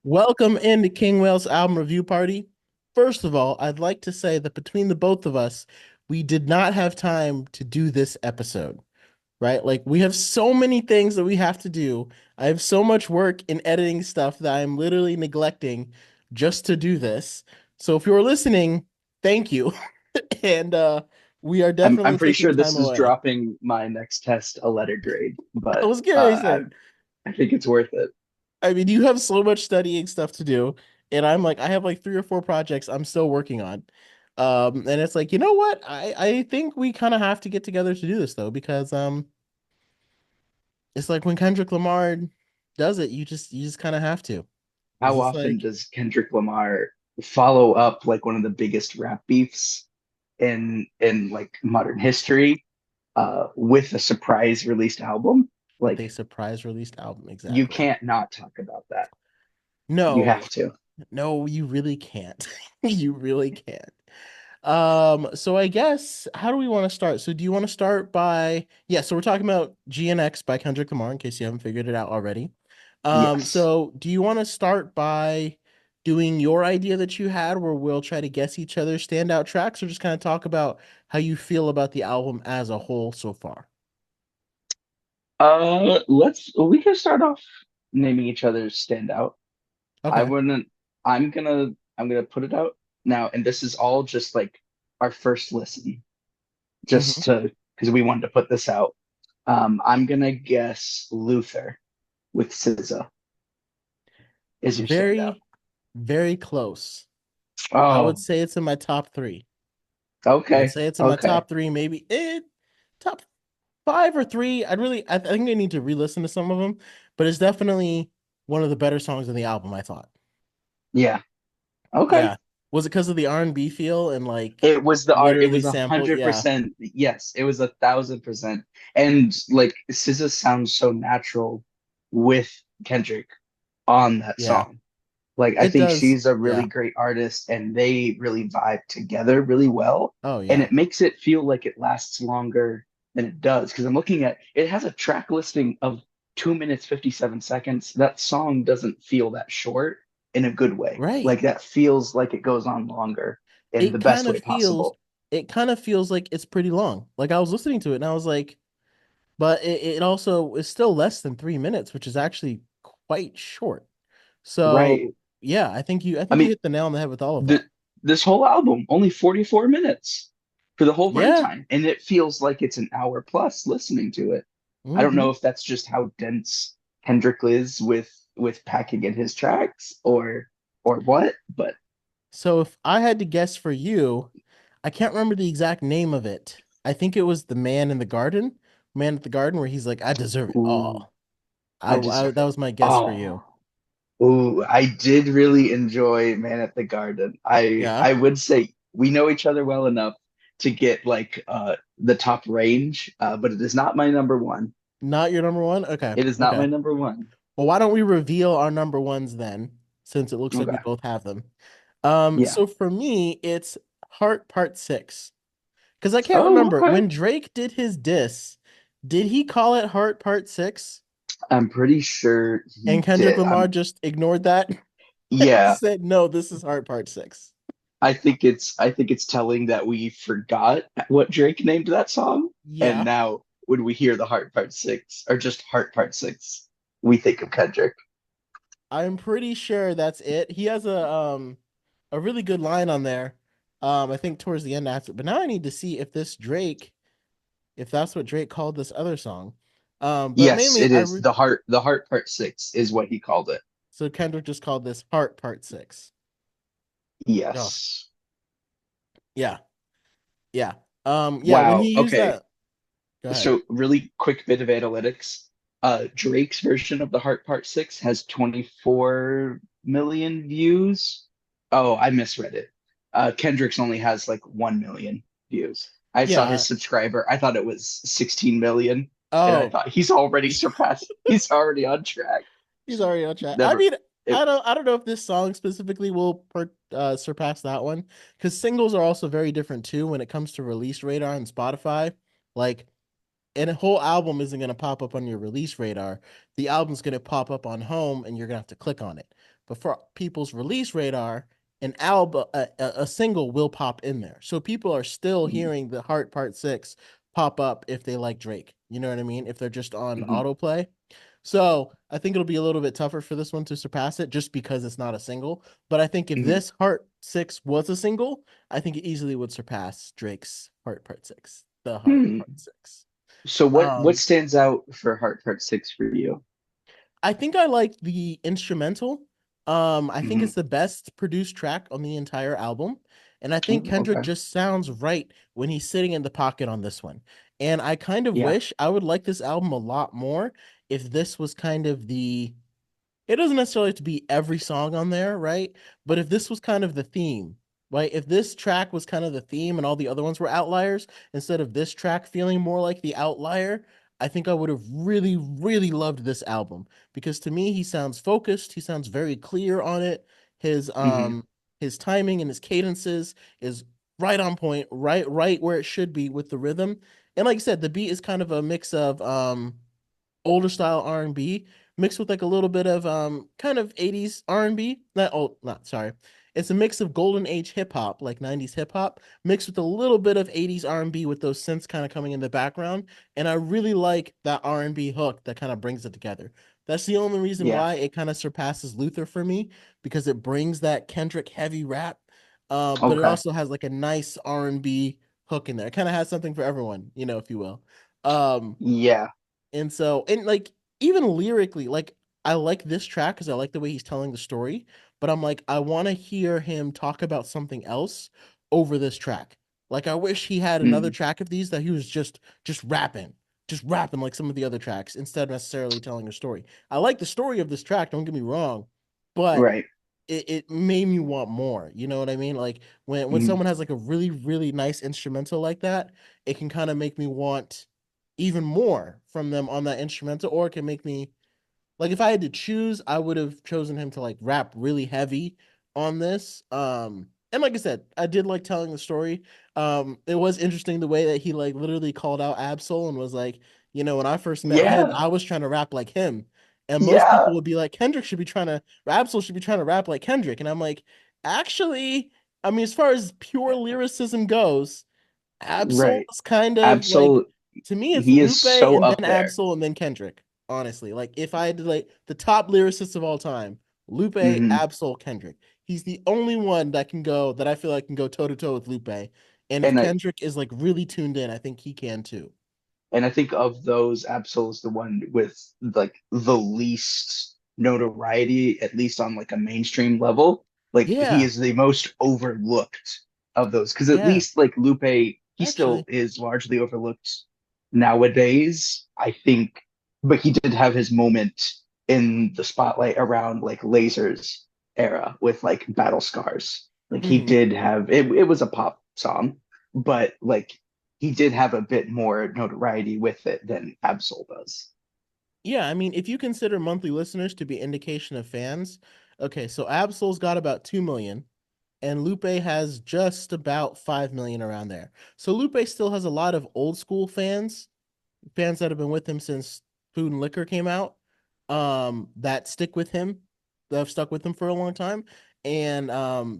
Welcome into King Whale's album review party. First of all, I'd like to say that between the both of us, we did not have time to do this episode, right? Like, we have so many things that we have to do. I have so much work in editing stuff that I'm literally neglecting just to do this. So if you're listening, thank you. And we are I'm definitely pretty taking sure time this is away. dropping my next test a letter grade, I but was gonna say, I think it's worth it. I mean, you have so much studying stuff to do, and I'm like, I have like three or four projects I'm still working on. And it's like, you know what? I think we kind of have to get together to do this though, because it's like when Kendrick Lamar does it, you just kind of have to. It's How just often like does Kendrick Lamar follow up like one of the biggest rap beefs in like modern history with a surprise released album? with a Like surprise released album, you exactly. can't not talk about that. You No, have to. no, you really can't. You really can't. So I guess how do we want to start? So do you want to start by yeah, so we're talking about GNX by Kendrick Lamar in case you haven't figured it out already. Yes. So do you want to start by doing your idea that you had where we'll try to guess each other's standout tracks or just kind of talk about how you feel about the album as a whole so far? We can start off naming each other's standout. I Okay. wouldn't. I'm gonna put it out now, and this is all just like our first listen, Hmm. just to because we wanted to put this out. I'm gonna guess Luther with SZA is your standout. Very, very close. I would Oh, say it's in my top three. I would okay, say it's in my okay, top three, maybe top five or three. I think I need to re-listen to some of them, but it's definitely one of the better songs on the album, I thought. yeah, okay. Yeah. Was it because of the R&B feel and like It was the art. It literally was a sample? hundred Yeah. percent. Yes, it was 1,000%. And like SZA sounds so natural with Kendrick on that Yeah. song. Like I It think does. she's a really Yeah. great artist and they really vibe together really well. Oh And yeah. it makes it feel like it lasts longer than it does. Because I'm looking at it has a track listing of 2 minutes 57 seconds. That song doesn't feel that short in a good way. Right. Like that feels like it goes on longer in the It best kind of way feels possible. it kind of feels like it's pretty long. Like I was listening to it and I was like, but it also is still less than 3 minutes, which is actually quite short. Right. So yeah, I I think you mean, hit the nail on the head with all of the that. this whole album only 44 minutes for the whole Yeah. runtime, and it feels like it's an hour plus listening to it. I don't Hmm. know if that's just how dense Kendrick is with packing in his tracks or what, but So if I had to guess for you, I can't remember the exact name of it. I think it was The Man in the Garden, Man at the Garden, where he's like, I deserve it ooh, all. I deserve That it. was my guess for Oh, you. ooh, I did really enjoy Man at the Garden. Yeah. I would say we know each other well enough to get like the top range, but it is not my number one. Not your number one? Okay. It is not Okay. my number one. Well, why don't we reveal our number ones then, since it looks like we Okay. both have them. Yeah. So for me, it's Heart Part 6. Because I can't Oh, remember okay. when Drake did his diss, did he call it Heart Part 6? I'm pretty sure And he Kendrick did. Lamar just ignored that and Yeah, said, no, this is Heart Part 6. I think it's telling that we forgot what Drake named that song, and Yeah, now when we hear the Heart Part Six or just Heart Part Six, we think of Kendrick. I'm pretty sure that's it. He has a really good line on there. I think towards the end after, but now I need to see if this Drake, if that's what Drake called this other song. But Yes, mainly it is. The Heart Part Six is what he called it. so Kendrick just called this Heart Part 6. Oh, Yes. yeah, yeah. Yeah, when Wow. he used Okay. that, go ahead. So really quick bit of analytics. Drake's version of the Heart Part Six has 24 million views. Oh, I misread it. Kendrick's only has like 1 million views. I saw his Yeah. subscriber. I thought it was 16 million, and I Oh, thought he's already surpassed. He's already on track. he's already on track. I Never. mean, It, I don't know if this song specifically will surpass that one because singles are also very different too when it comes to release radar and Spotify. Like and a whole album isn't going to pop up on your release radar. The album's going to pop up on home and you're going to have to click on it. But for people's release radar, an album, a single will pop in there. So people are still hearing the Heart Part 6 pop up if they like Drake. You know what I mean? If they're just on Hmm. autoplay. So I think it'll be a little bit tougher for this one to surpass it just because it's not a single. But I think if Hmm. this Heart 6 was a single, I think it easily would surpass Drake's Heart Part 6, the Heart Hmm. Part 6. So what Um, stands out for Heart Part 6 for you? I think I like the instrumental. I think Hmm. it's the best produced track on the entire album. And I think Oh, Kendrick okay. just sounds right when he's sitting in the pocket on this one. And I kind of Yeah. wish I would like this album a lot more if this was kind of the it doesn't necessarily have to be every song on there, right? But if this was kind of the theme, right? If this track was kind of the theme and all the other ones were outliers, instead of this track feeling more like the outlier, I think I would have really, really loved this album because to me he sounds focused, he sounds very clear on it. His Hmm. um his timing and his cadences is right on point, right where it should be with the rhythm. And like I said, the beat is kind of a mix of older style R&B mixed with like a little bit of kind of 80s R&B. Not old, not sorry. It's a mix of golden age hip hop, like 90s hip hop, mixed with a little bit of 80s R&B with those synths kind of coming in the background. And I really like that R&B hook that kind of brings it together. That's the only reason Yeah. why it kind of surpasses Luther for me because it brings that Kendrick heavy rap, but it Okay. also has like a nice R&B hook in there. It kind of has something for everyone, if you will. Um, Yeah. and so, and like, even lyrically, like, I like this track because I like the way he's telling the story, but I'm like, I want to hear him talk about something else over this track. Like, I wish he had another Mm. track of these that he was just rapping like some of the other tracks instead of necessarily telling a story. I like the story of this track, don't get me wrong, but Right. it made me want more. You know what I mean? Like when Mm. someone has like a really, really nice instrumental like that, it can kind of make me want even more from them on that instrumental, or it can make me like if I had to choose, I would have chosen him to like rap really heavy on this. And like I said, I did like telling the story. It was interesting the way that he like literally called out Absol and was like, when I first met him, Yeah. I was trying to rap like him. And most Yeah. people would be like, Absol should be trying to rap like Kendrick. And I'm like, actually, I mean, as far as pure lyricism goes, Absol Right. is kind of like Absol. to me it's He is Lupe so and up then there. Absol and then Kendrick. Honestly, like if I had to like the top lyricists of all time, Lupe, Hmm. Absol, Kendrick. He's the only one that I feel like can go toe to toe with Lupe. And if And I Kendrick is like really tuned in, I think he can too. and I think of those, Absol is the one with like the least notoriety, at least on like a mainstream level. Like he Yeah, is the most overlooked of those, because at yeah, least like Lupe, he still actually. is largely overlooked nowadays, I think. But he did have his moment in the spotlight around like Lasers era with like Battle Scars. Like he Hmm. did have it, it was a pop song, but like he did have a bit more notoriety with it than Absol does. Yeah, I mean, if you consider monthly listeners to be indication of fans, okay, so Absol's got about 2 million and Lupe has just about 5 million around there. So Lupe still has a lot of old school fans that have been with him since Food and Liquor came out, that stick with him, that have stuck with him for a long time, and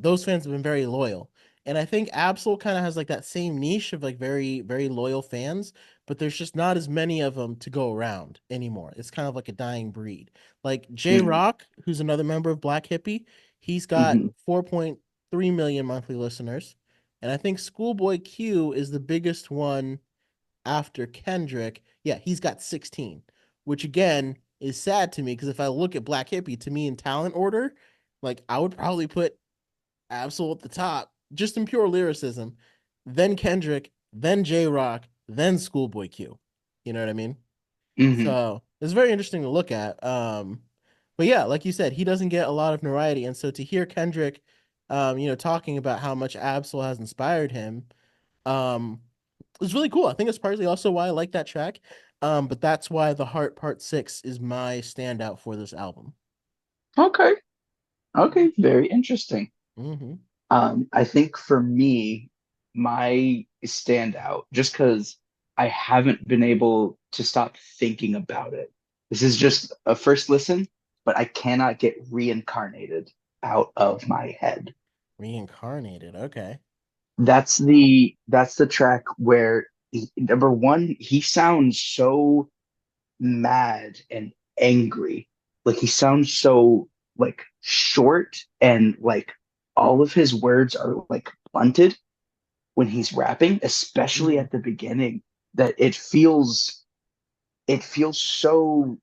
those fans have been very loyal. And I think Absol kind of has like that same niche of like very, very loyal fans, but there's just not as many of them to go around anymore. It's kind of like a dying breed. Like J Mm-hmm. Rock, who's another member of Black Hippie, he's got Mm-hmm. 4.3 million monthly listeners. And I think Schoolboy Q is the biggest one after Kendrick. Yeah, he's got 16, which again is sad to me because if I look at Black Hippie, to me in talent order, like I would probably put Absol at the top, just in pure lyricism, then Kendrick, then J Rock, then Schoolboy Q. You know what I mean? Mm-hmm. So it's very interesting to look at. But yeah, like you said, he doesn't get a lot of notoriety, and so to hear Kendrick, talking about how much Absol has inspired him, um, it's really cool. I think it's partly also why I like that track. But that's why The Heart Part 6 is my standout for this album. Okay. Okay. Very interesting. Hmm. I think for me, my standout, just because I haven't been able to stop thinking about it. This is just a first listen, but I cannot get reincarnated out of my head. Reincarnated. Okay. That's the track where number one, he sounds so mad and angry. Like he sounds so like short and like all of his words are like blunted when he's rapping, especially Hmm. at the beginning, that it feels so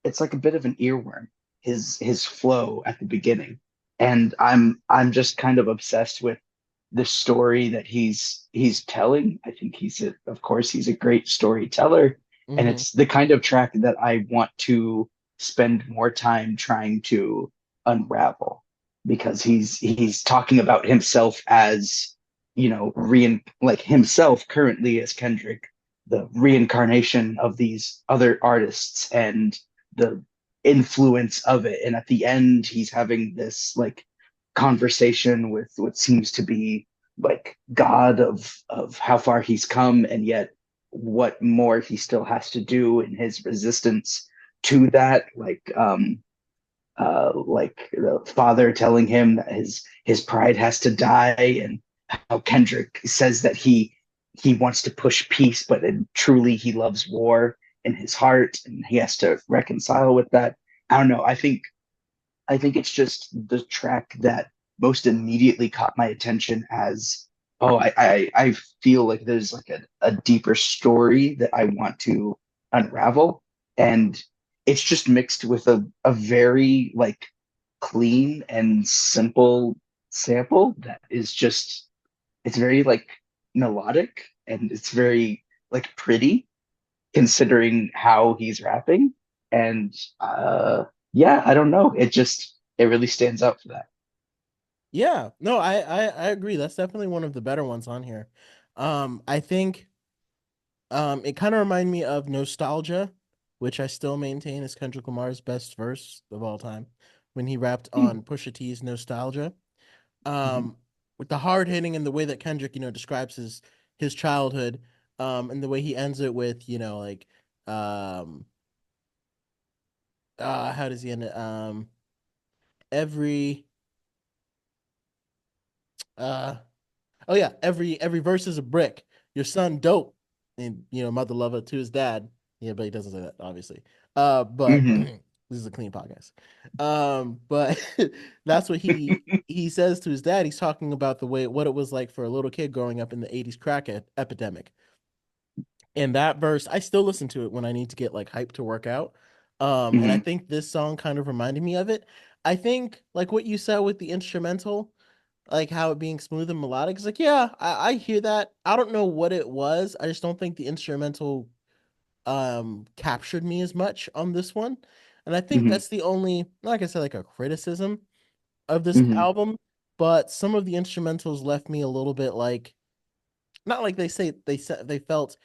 it's like a bit of an earworm, his flow at the beginning. And I'm just kind of obsessed with the story that he's telling. I think of course he's a great storyteller, and Hmm. it's the kind of track that I want to spend more time trying to unravel because he's talking about himself as, like himself currently as Kendrick, the reincarnation of these other artists and the influence of it. And at the end, he's having this like conversation with what seems to be like God of how far he's come, and yet what more he still has to do in his resistance to that. Like the father telling him that his pride has to die, and how Kendrick says that he wants to push peace, but truly he loves war in his heart, and he has to reconcile with that. I don't know. I think it's just the track that most immediately caught my attention as, oh, I feel like there's like a deeper story that I want to unravel. And it's just mixed with a very like clean and simple sample that is just, it's very like melodic and it's very like pretty considering how he's rapping. And yeah, I don't know. It really stands out for that. Yeah. No, I agree. That's definitely one of the better ones on here. I think it kind of reminded me of Nostalgia, which I still maintain is Kendrick Lamar's best verse of all time when he rapped Hmm. on Pusha T's Nostalgia. Hmm. Um, with the hard hitting and the way that Kendrick, describes his childhood, and the way he ends it with, um, how does he end it? Every uh Oh yeah, every verse is a brick. Your son dope, and mother lover to his dad. Yeah, but he doesn't say that obviously. But Hmm. this is a clean podcast. But that's what he says to his dad. He's talking about the way what it was like for a little kid growing up in the '80s crack epidemic. And that verse, I still listen to it when I need to get like hyped to work out. And I Hmm. think this song kind of reminded me of it. I think like what you said with the instrumental, like how it being smooth and melodic is like, yeah, I hear that. I don't know what it was. I just don't think the instrumental captured me as much on this one. And I think Hmm. that's the only, like I said, like a criticism of this Hmm. album. But some of the instrumentals left me a little bit like, not like they said they felt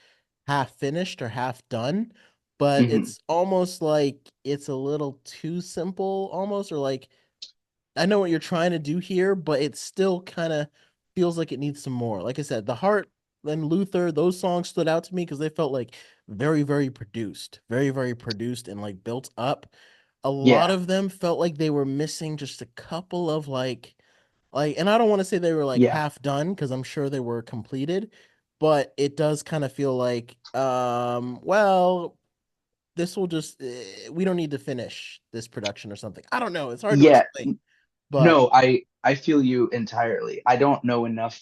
half finished or half done, but Hmm. it's almost like it's a little too simple almost, or like I know what you're trying to do here, but it still kind of feels like it needs some more. Like I said, The Heart and Luther, those songs stood out to me because they felt like very, very produced and like built up. A lot Yeah. of them felt like they were missing just a couple of and I don't want to say they were like Yeah. half done because I'm sure they were completed, but it does kind of feel like, well, this will just, we don't need to finish this production or something. I don't know. It's hard to Yeah. explain. But No, I feel you entirely. I don't know enough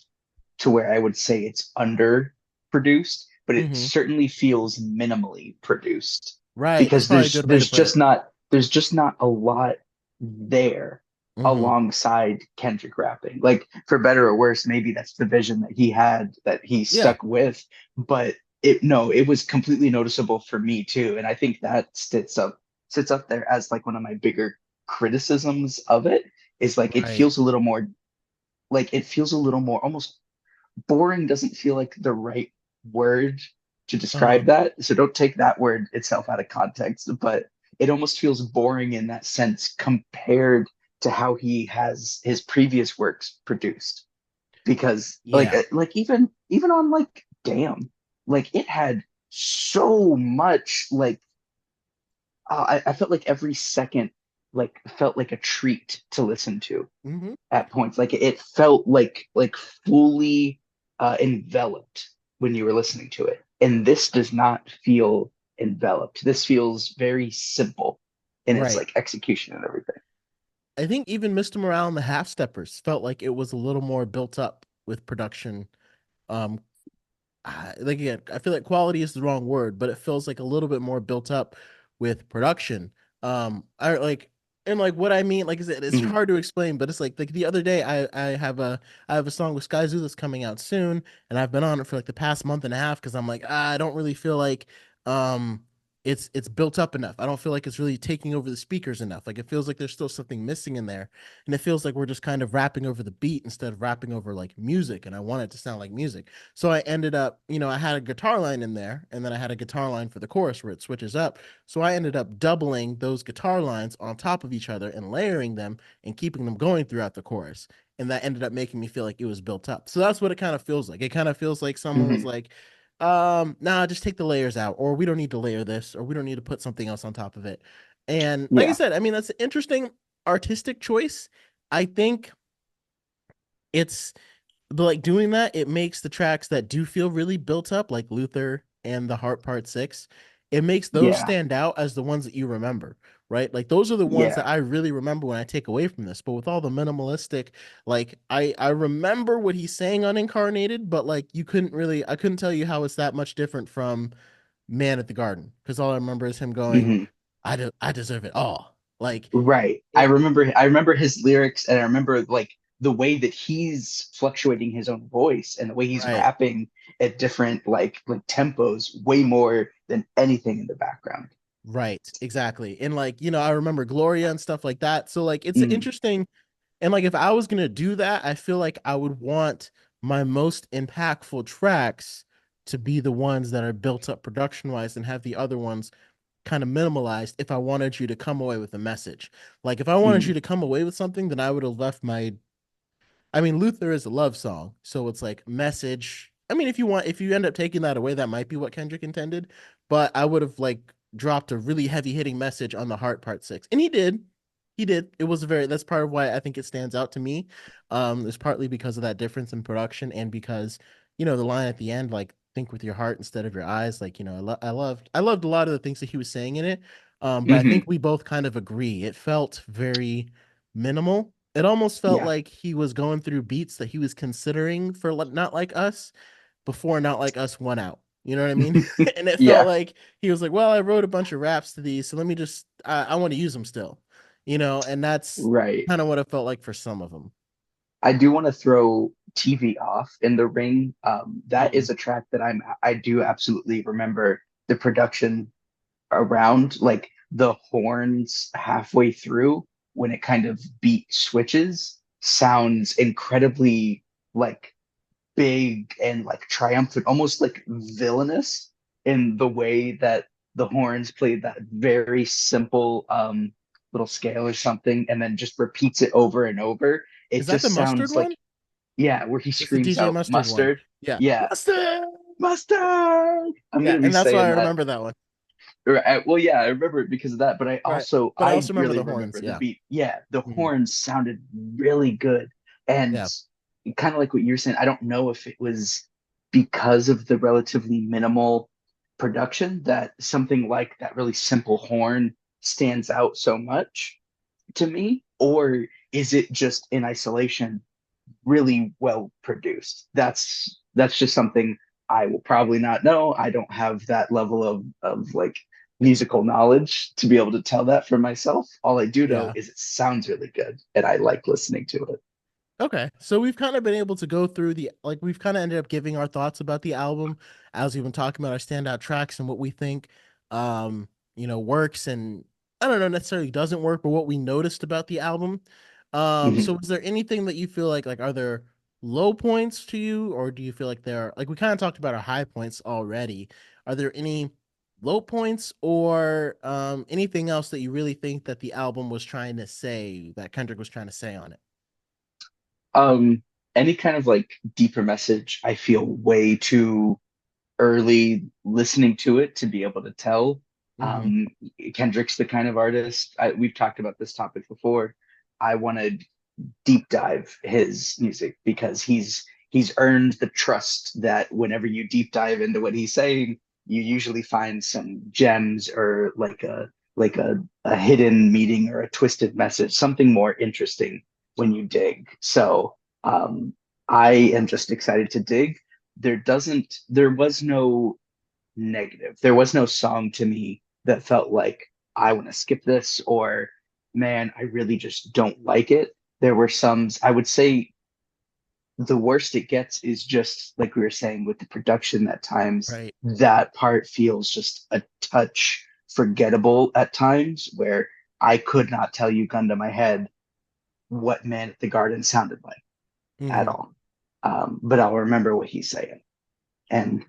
to where I would say it's underproduced, but it mhm. certainly feels minimally produced Right, that's because probably a there's good way to there's put just it. not there's just not a lot there Hmm. alongside Kendrick rapping. Like for better or worse, maybe that's the vision that he had that he Yeah. stuck with, but it was completely noticeable for me too, and I think that sits up there as like one of my bigger criticisms of it is like Right. it feels a little more almost boring doesn't feel like the right word to Uh-huh. describe that. So don't take that word itself out of context, but it almost feels boring in that sense compared to how he has his previous works produced. Because Yeah. like even on like Damn. like it had so much like I felt like every second like felt like a treat to listen to Hmm. at points. Like it felt like fully enveloped when you were listening to it. And this does not feel enveloped. This feels very simple in its Right. like execution and everything. I think even Mr. Morale and the Half Steppers felt like it was a little more built up with production. Um, like again, I feel like quality is the wrong word, but it feels like a little bit more built up with production. I like and like what I mean, like I said, it's Mhm. hard to explain, but it's like the other day I have a song with Sky Zoo that's coming out soon, and I've been on it for like the past month and a half because I'm like I don't really feel like um it's built up enough. I don't feel like it's really taking over the speakers enough. Like it feels like there's still something missing in there, and it feels like we're just kind of rapping over the beat instead of rapping over like music. And I want it to sound like music. So I ended up, I had a guitar line in there, and then I had a guitar line for the chorus where it switches up. So I ended up doubling those guitar lines on top of each other and layering them and keeping them going throughout the chorus. And that ended up making me feel like it was built up. So that's what it kind of feels like. It kind of feels like someone was Mhm. like, nah, just take the layers out, or we don't need to layer this, or we don't need to put something else on top of it. And like I Yeah. said, I mean, that's an interesting artistic choice. I think it's but like doing that, it makes the tracks that do feel really built up, like Luther and the Heart Part Six, it makes those Yeah. stand out as the ones that you remember, right? Like those are the ones that Yeah. I really remember when I take away from this. But with all the minimalistic, like I remember what he's saying on Incarnated, but like I couldn't tell you how it's that much different from Man at the Garden, because all I remember is him going, Mhm. I deserve it all. Like Right. it, I remember his lyrics and I remember like the way that he's fluctuating his own voice and the way he's right. rapping at different like tempos way more than anything in the background. Right, exactly. And like, I remember Gloria and stuff like that. So like it's Mm, interesting. And like if I was gonna do that, I feel like I would want my most impactful tracks to be the ones that are built up production wise and have the other ones kind of minimalized if I wanted you to come away with a message. Like if I wanted you mm, to come away with something, then I would have left my I mean, Luther is a love song, so it's like message. I mean, if you end up taking that away, that might be what Kendrick intended. But I would have like dropped a really heavy hitting message on the Heart Part Six, and he did. He did. It was a very. That's part of why I think it stands out to me. It's partly because of that difference in production, and because the line at the end, like think with your heart instead of your eyes. Like I loved a lot of the things that he was saying in it. But I think hmm. we both kind of agree. It felt very minimal. It almost felt Yeah. like he was going through beats that he was considering for Not Like Us before Not Like Us won out. You know what I mean? And it felt Yeah. like he was like, well, I wrote a bunch of raps to these, so let me just, I want to use them still, and that's Right. kind of what it felt like for some of them. I do want to throw TV off in the ring. That Mm. is a track that I do absolutely remember the production around like the horns halfway through when it kind of beat switches sounds incredibly like big and like triumphant, almost like villainous in the way that the horns played that very simple little scale or something and then just repeats it over and over. It Is that the just mustard sounds one? like yeah, where he It's the screams DJ out Mustard one. mustard. Yeah. Yeah, Mustard. mustard. I'm Yeah, gonna be and that's why I saying that. remember that one. Right. Well, yeah, I remember it because of that, but Right. But I I also remember really the horns. remember the Yeah. beat. Yeah, the Mhm. horns sounded really good. And Yeah. kind of like what you're saying, I don't know if it was because of the relatively minimal production that something like that really simple horn stands out so much to me, or is it just in isolation really well produced. That's just something I will probably not know. I don't have that level of like musical knowledge to be able to tell that for myself. All I do know Yeah. is it sounds really good and I like listening to it. Okay, so we've kind of been able to go through we've kind of ended up giving our thoughts about the album as we've been talking about our standout tracks and what we think, works and I don't know necessarily doesn't work, but what we noticed about the album. Mhm. So is there anything that you feel like are there low points to you, or do you feel like there like we kind of talked about our high points already? Are there any low points or anything else that you really think that the album was trying to say that Kendrick was trying to say on it? Um, any kind of like deeper message, I feel way too. early listening to it to be able to tell. Hmm. Um, Kendrick's the kind of artist we've talked about this topic before. I want to deep dive his music because he's earned the trust that whenever you deep dive into what he's saying, you usually find some gems or like a hidden meaning or a twisted message, something more interesting when you dig. So I am just excited to dig. There was no negative. There was no song to me that felt like I want to skip this or man, I really just don't like it. There were some, I would say the worst it gets is just like we were saying with the production at times, Right. that part feels just a touch forgettable at times where I could not tell you gun to my head what Man at the Garden sounded like at Hmm. all. But I'll remember what he's saying. And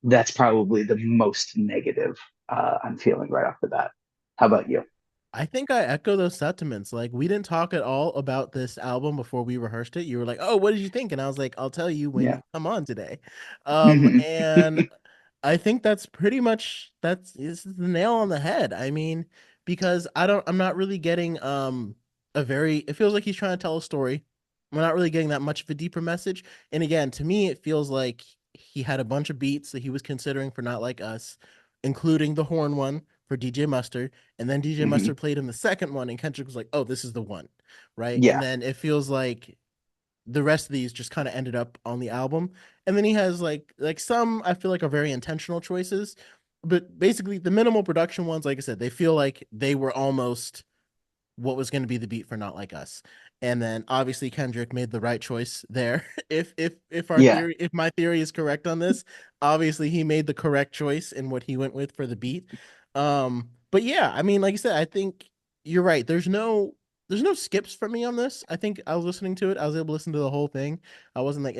that's probably the most negative I'm feeling right off the bat. How about you? I think I echo those sentiments. Like, we didn't talk at all about this album before we rehearsed it. You were like, "Oh, what did you think?" And I was like, "I'll tell you when Yeah. you come on today." Hmm. And I think that's pretty much that's this is the nail on the head. I mean, because I'm not really getting a very it feels like he's trying to tell a story. I'm not really getting that much of a deeper message. And again, to me, it feels like he had a bunch of beats that he was considering for Not Like Us, including the horn one for DJ Mustard. And then DJ Hmm. Mustard played him the second one, and Kendrick was like, "Oh, this is the one," right? And Yeah. then it feels like the rest of these just kind of ended up on the album. And then he has like some I feel like are very intentional choices, but basically the minimal production ones, like I said, they feel like they were almost what was going to be the beat for Not Like Us. And then obviously Kendrick made the right choice there. Yeah. If my theory is correct on this, obviously he made the correct choice in what he went with for the beat. But yeah, I mean, like I said, I think you're right. There's no skips for me on this. I think I was listening to it. I was able to listen to the whole thing. I wasn't like,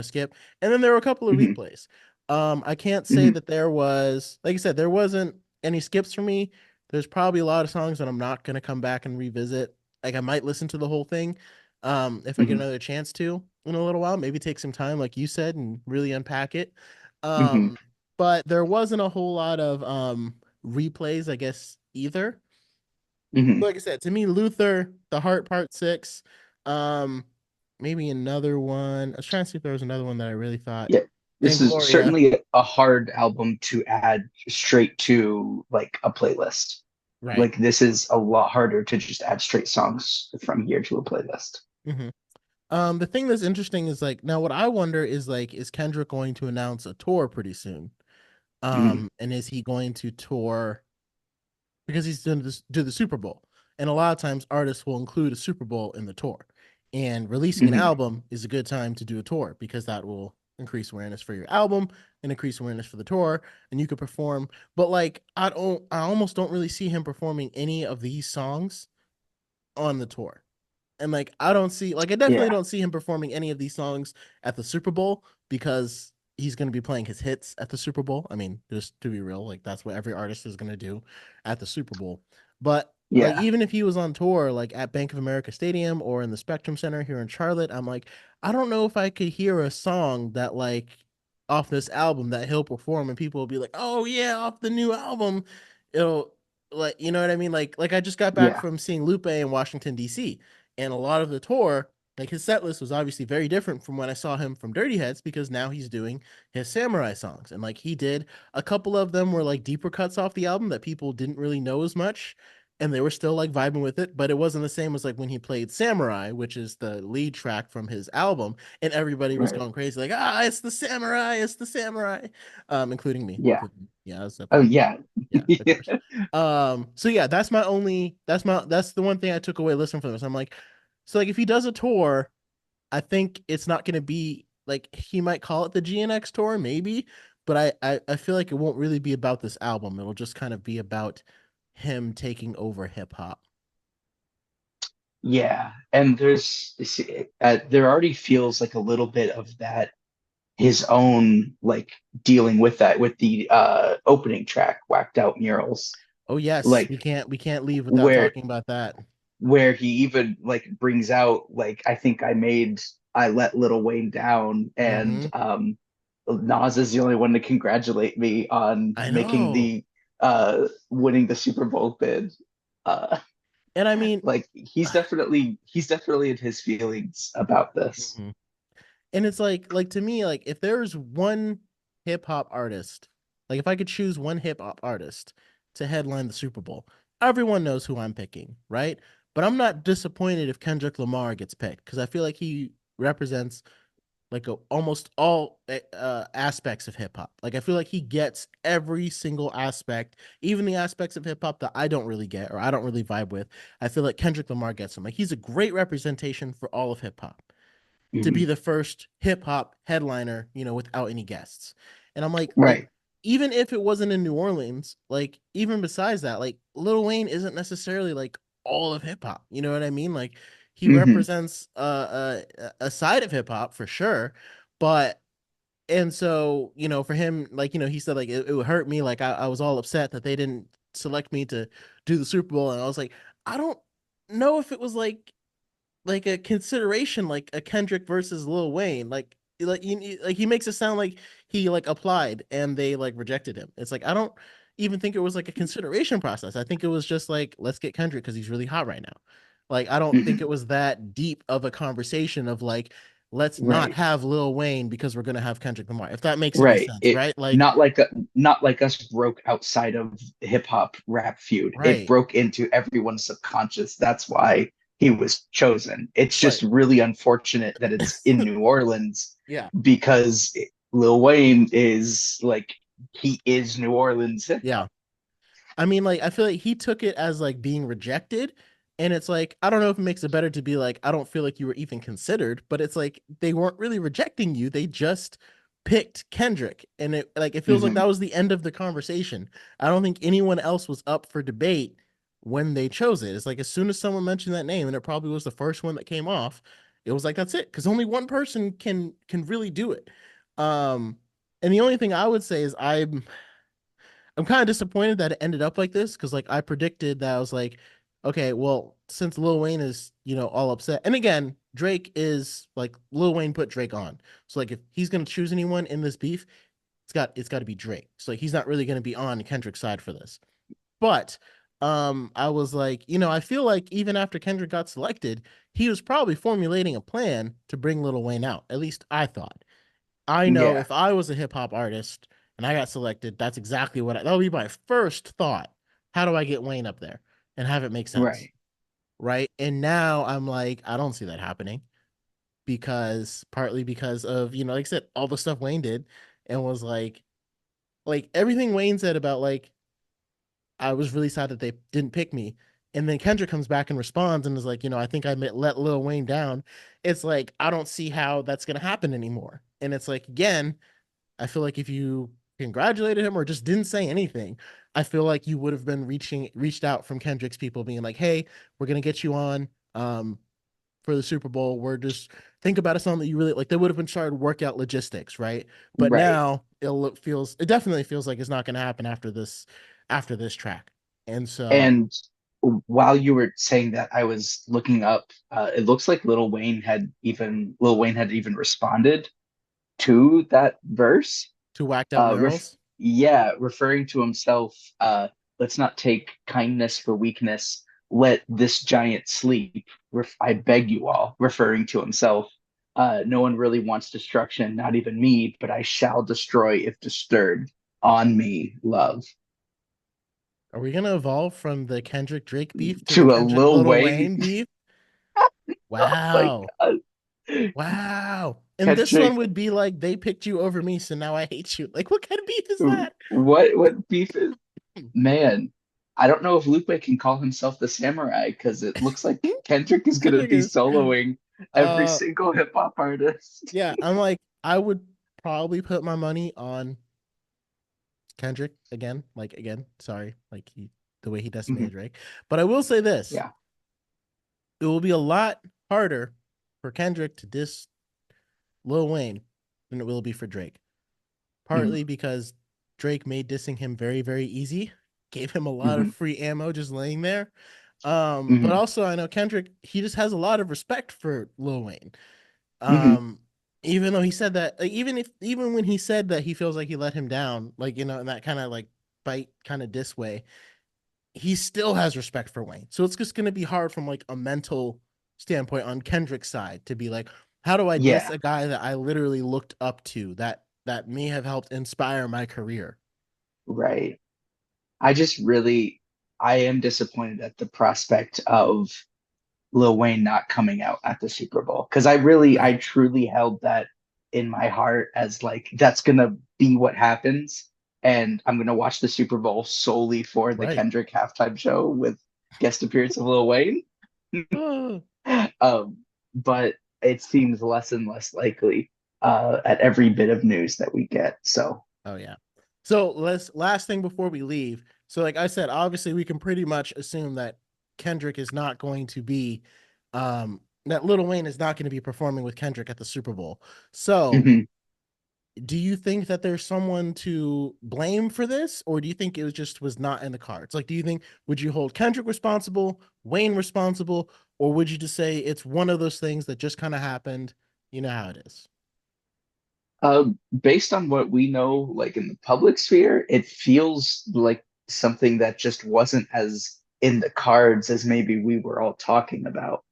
skip. And then there were a couple of Hmm. replays. I can't say Hmm. that there was, like I said, there wasn't any skips for me. There's probably a lot of songs that I'm not gonna come back and revisit. Like, I might listen to the whole thing, if I get Hmm. another chance to in a little while. Maybe take some time, like you said, and really unpack it. Hmm. Um, but there wasn't a whole lot of replays, I guess, either. Hmm. Like I said, to me, Luther, The Heart Part Six, um, maybe another one. I was trying to see if there was another one that I really thought. Yeah. This is Fangoria, certainly a hard album to add straight to like a playlist. right. Like this is a lot harder to just add straight songs from here to a playlist. Hmm. The thing that's interesting is like now what I wonder is like, is Kendrick going to announce a tour pretty soon? Hmm. And is he going to tour because he's going to do the Super Bowl? And a lot of times artists will include a Super Bowl in the tour. And releasing an Hmm. album is a good time to do a tour because that will increase awareness for your album and increase awareness for the tour, and you could perform. But like, I almost don't really see him performing any of these songs on the tour. And like, I definitely Yeah. don't see him performing any of these songs at the Super Bowl because he's going to be playing his hits at the Super Bowl. I mean, just to be real, like that's what every artist is going to do at the Super Bowl. But like, Yeah. even if he was on tour, like at Bank of America Stadium or in the Spectrum Center here in Charlotte, I'm like, I don't know if I could hear a song that like off this album that he'll perform and people will be like, "Oh yeah, off the new album." It'll like, you know what I mean? Like I just got back Yeah. from seeing Lupe in Washington D.C., and a lot of the tour, like his set list was obviously very different from when I saw him from Dirty Heads because now he's doing his samurai songs. And like he did a couple of them were like deeper cuts off the album that people didn't really know as much. And they were still like vibing with it, but it wasn't the same as like when he played Samurai, which is the lead track from his album, and everybody was Right. going crazy, like, it's the samurai, it's the samurai. Including me. Yeah. Including, yeah, I was Oh definitely, yeah. yeah, of Yeah. course. So yeah, that's the one thing I took away listening from this. I'm like, so like if he does a tour, I think it's not gonna be like he might call it the GNX tour, maybe, but I feel like it won't really be about this album. It'll just kind of be about him taking over hip hop. Yeah. And there already feels like a little bit of that his own like dealing with that with the opening track, Whacked Out Murals. Oh yes, Like we can't leave without where talking about that. he even like brings out like I think I let Lil Wayne down and Mm-hmm. Nas is the only one to congratulate me on I making know. the winning the Super Bowl bid. Uh, And I mean, like he's definitely in his feelings about this. mhm. And it's like to me, like if there's one hip hop artist, like if I could choose one hip hop artist to headline the Super Bowl, everyone knows who I'm picking, right? But I'm not disappointed if Kendrick Lamar gets picked because I feel like he represents like almost all aspects of hip hop. Like I feel like he gets every single aspect, even the aspects of hip hop that I don't really get or I don't really vibe with. I feel like Kendrick Lamar gets them. Like he's a great representation for all of hip hop to be Mhm. the first hip hop headliner, without any guests. And I'm like, Right. even if it wasn't in New Orleans, like even besides that, like Lil Wayne isn't necessarily like all of hip hop. You know what I mean? Like he Hmm. represents a side of hip hop for sure, but and so for him, like he said like it would hurt me. Like I was all upset that they didn't select me to do the Super Bowl, and I was like, I don't know if it was like a consideration like a Kendrick versus Lil Wayne. Like he makes it sound like he like applied and they like rejected him. It's like I don't even think it was like a consideration process. I think it was just like let's get Kendrick because he's really hot right now. Like I don't think Hmm. it was that deep of a conversation of like let's not Right. have Lil Wayne because we're gonna have Kendrick Lamar. If that makes any Right. sense, It right? Like not like us broke outside of hip hop rap feud. It right. broke into everyone's subconscious. That's why he was chosen. It's just Right. really unfortunate that it's in New Orleans Yeah. because Lil Wayne is like he is New Orleans hip Yeah. hop. I mean, like, I feel like he took it as like being rejected. And it's like, I don't know if it makes it better to be like, I don't feel like you were even considered, but it's like they weren't really rejecting you. They just picked Kendrick. And it feels like Hmm. that was the end of the conversation. I don't think anyone else was up for debate when they chose it. It's like as soon as someone mentioned that name, and it probably was the first one that came off, it was like that's it. Because only one person can really do it. Um, and the only thing I would say is I'm kind of disappointed that it ended up like this because like I predicted that I was like, okay, well, since Lil Wayne is, all upset. And again, Drake is like Lil Wayne put Drake on. So like if he's gonna choose anyone in this beef, it's got to be Drake. So like he's not really gonna be on Kendrick's side for this. But I was like, I feel like even after Kendrick got selected, he was probably formulating a plan to bring Lil Wayne out. At least I thought. I know Yeah. if I was a hip hop artist and I got selected, that's exactly that would be my first thought. How do I get Wayne up there and have it make sense? Right. Right. And now I'm like, I don't see that happening because partly because of, like I said, all the stuff Wayne did and was like everything Wayne said about like, I was really sad that they didn't pick me. And then Kendrick comes back and responds and is like, I think let Lil Wayne down. It's like, I don't see how that's going to happen anymore. And it's like, again, I feel like if you congratulated him or just didn't say anything, I feel like you would have been reached out from Kendrick's people being like, "Hey, we're gonna get you on for the Super Bowl. We're just think about a song that you really like." They would have been trying to work out logistics, right? But Right. now it definitely feels like it's not gonna happen after this track. And so And while you were saying that, I was looking up. It looks like Lil Wayne had even responded to that verse. to whacked out murals. Yeah, referring to himself. Let's not take kindness for weakness. Let this giant sleep. I beg you all. Referring to himself. No one really wants destruction, not even me, but I shall destroy if disturbed. On me, love. Are we gonna evolve from the Kendrick Drake beef to the To a Kendrick Lil Little Wayne. Wayne beef? Oh my Wow. God. Wow. And this one Kendrick, would be like, they picked you over me, so now I hate you. Like, what kind of beef is that? what beef is man? I don't know if Lupe can call himself the samurai because it looks like Kendrick is gonna Kendrick be is, soloing every uh, single hip hop artist. yeah, I'm like, I would probably put my money on Kendrick again. Like, again, sorry, like the way he Mhm. decimated Drake. But I will say this, Yeah. it will be a lot harder for Kendrick to diss Lil Wayne than it will be for Drake. Mhm. Partly because Drake made dissing him very, very easy, gave him a lot of Mhm. free ammo just laying there. But Mhm. also I know Kendrick, he just has a lot of respect for Lil Wayne. Mhm. Um, Even though he said that, like, even when he said that he feels like he let him down, like, in that kind of like bite kind of diss way, he still has respect for Wayne. So it's just going to be hard from like a mental standpoint on Kendrick's side to be like, how do I diss Yeah, a guy that I literally looked up to, that may have helped inspire my career? right. I just really, I am disappointed at the prospect of Lil Wayne not coming out at the Super Bowl because I Right, truly held that in my heart as like that's gonna be what happens, and I'm gonna watch the Super Bowl solely for the right. Kendrick halftime show with guest appearance of Lil Wayne. Oh, Um, but it seems less and less likely at every bit of news that we get. So, oh yeah. So let's last thing before we leave. So like I said, obviously we can pretty much assume that Kendrick is not going to be that Lil Wayne is not going to be performing with Kendrick at the Super Bowl. So mhm. do you think that there's someone to blame for this, or do you think it was not in the cards? Like, do you think would you hold Kendrick responsible, Wayne responsible, or would you just say it's one of those things that just kind of happened? You know how it is. Based on what we know, like in the public sphere, it feels like something that just wasn't as in the cards as maybe we were all talking about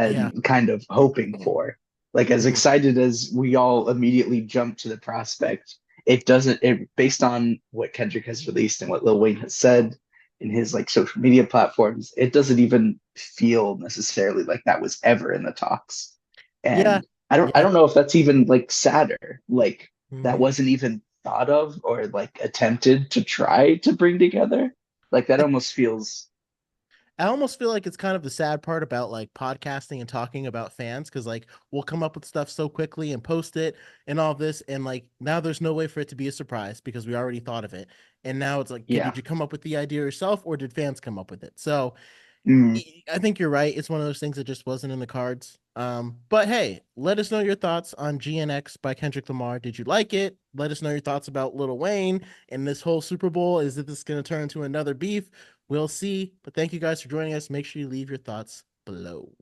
Yeah. and kind of hoping for. Like as Mhm. excited as we all immediately jumped to the prospect, it doesn't it based on what Kendrick has released and what Lil Wayne has said in his like social media platforms, it doesn't even feel necessarily like that was ever in the talks. Yeah. And I Yeah. don't know if that's even like sadder, like that Mhm. wasn't even thought of or like attempted to try to bring together. Like that almost feels I almost feel like it's kind of the sad part about like podcasting and talking about fans because like we'll come up with stuff so quickly and post it and all this and like now there's no way for it to be a surprise because we already thought of it and now it's like yeah. did you come up with the idea yourself or did fans come up with it? So Mm. I think you're right. It's one of those things that just wasn't in the cards. But hey, let us know your thoughts on GNX by Kendrick Lamar. Did you like it? Let us know your thoughts about Lil Wayne and this whole Super Bowl. Is this going to turn into another beef? We'll see. But thank you guys for joining us. Make sure you leave your thoughts below.